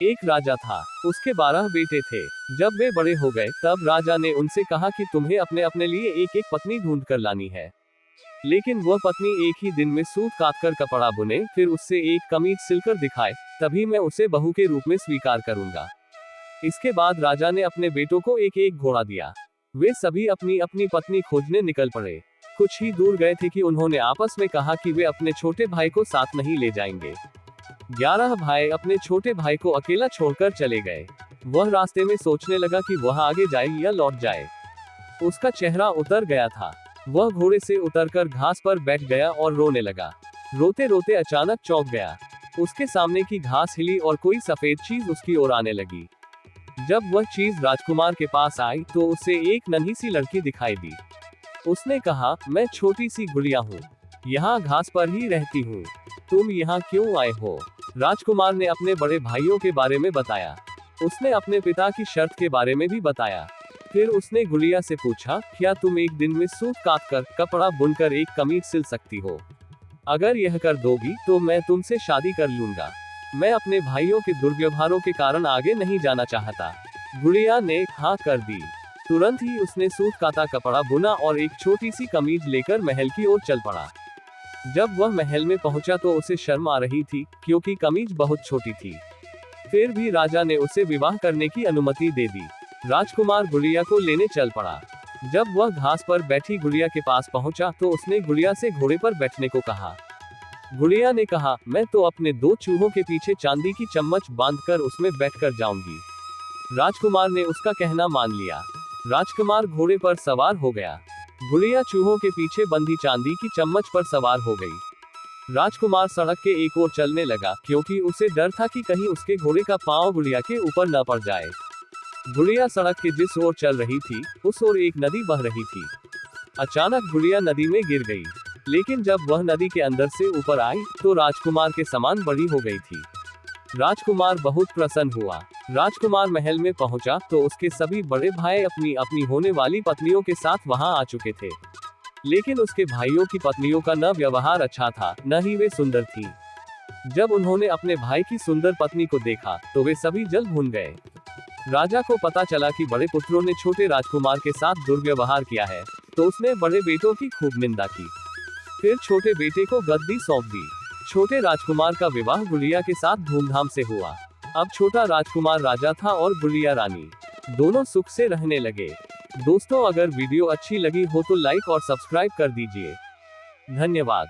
एक राजा था, उसके 12 बेटे थे। जब वे बड़े हो गए तब राजा ने उनसे कहा कि तुम्हें अपने अपने लिए एक एक पत्नी ढूंढ कर लानी है। लेकिन वह पत्नी एक ही दिन में सूत काटकर कपड़ा बुने, फिर उससे एक कमीज सिलकर दिखाए, तभी मैं उसे बहू के रूप में स्वीकार करूंगा। इसके बाद राजा ने अपने बेटों को एक एक घोड़ा दिया। वे सभी अपनी अपनी पत्नी खोजने निकल पड़े। कुछ ही दूर गए थे कि उन्होंने आपस में कहा कि वे अपने छोटे भाई को साथ नहीं ले जाएंगे। 11 भाई अपने छोटे भाई को अकेला छोड़कर चले गए। वह रास्ते में सोचने लगा कि वह आगे जाए या लौट जाए। उसका चेहरा उतर गया था। वह घोड़े से उतरकर घास पर बैठ गया और रोने लगा। रोते रोते अचानक चौंक गया। उसके सामने की घास हिली और कोई सफेद चीज उसकी ओर आने लगी। जब वह चीज राजकुमार के पास आई तो उसे एक नन्ही सी लड़की दिखाई दी। उसने कहा, मैं छोटी सी गुड़िया हूँ, यहाँ घास पर ही रहती हूँ, तुम यहाँ क्यों आए हो? राजकुमार ने अपने बड़े भाइयों के बारे में बताया। उसने अपने पिता की शर्त के बारे में भी बताया। फिर उसने गुड़िया से पूछा, क्या तुम एक दिन में सूत काटकर कपड़ा बुनकर एक कमीज सिल सकती हो? अगर यह कर दोगी तो मैं तुमसे शादी कर लूंगा। मैं अपने भाइयों के दुर्व्यवहारों के कारण आगे नहीं जाना चाहता। गुड़िया ने हाँ कर दी। तुरंत ही उसने सूत काटा कपड़ा बुना और एक छोटी सी कमीज लेकर महल की ओर चल पड़ा। जब वह महल में पहुंचा तो उसे शर्म आ रही थी, क्योंकि कमीज बहुत छोटी थी। फिर भी राजा ने उसे विवाह करने की अनुमति दे दी। राजकुमार गुड़िया को लेने चल पड़ा। जब वह घास पर बैठी गुड़िया के पास पहुंचा तो उसने गुड़िया से घोड़े पर बैठने को कहा। गुड़िया ने कहा, मैं तो अपने 2 चूहों के पीछे चांदी की चम्मच बांधकर उसमें बैठकर जाऊंगी। राजकुमार ने उसका कहना मान लिया। राजकुमार घोड़े पर सवार हो गया। गुड़िया चूहों के पीछे बंधी चांदी की चम्मच पर सवार हो गई। राजकुमार सड़क के एक ओर चलने लगा, क्योंकि उसे डर था कि कहीं उसके घोड़े का पांव गुड़िया के ऊपर न पड़ जाए। गुड़िया सड़क के जिस ओर चल रही थी उस ओर एक नदी बह रही थी। अचानक गुड़िया नदी में गिर गई, लेकिन जब वह नदी के अंदर से ऊपर आई तो राजकुमार के समान बड़ी हो गई थी। राजकुमार बहुत प्रसन्न हुआ। राजकुमार महल में पहुंचा तो उसके सभी बड़े भाई अपनी अपनी होने वाली पत्नियों के साथ वहां आ चुके थे। लेकिन उसके भाइयों की पत्नियों का न व्यवहार अच्छा था, न ही वे सुंदर थी। जब उन्होंने अपने भाई की सुंदर पत्नी को देखा तो वे सभी जल भून गए। राजा को पता चला कि बड़े पुत्रों ने छोटे राजकुमार के साथ दुर्व्यवहार किया है, तो उसने बड़े बेटों की खूब निंदा की। फिर छोटे बेटे को गद्दी सौंप दी। छोटे राजकुमार का विवाह गुड़िया के साथ धूमधाम से हुआ। अब छोटा राजकुमार राजा था और गुड़िया रानी। दोनों सुख से रहने लगे। दोस्तों, अगर वीडियो अच्छी लगी हो तो लाइक और सब्सक्राइब कर दीजिए। धन्यवाद।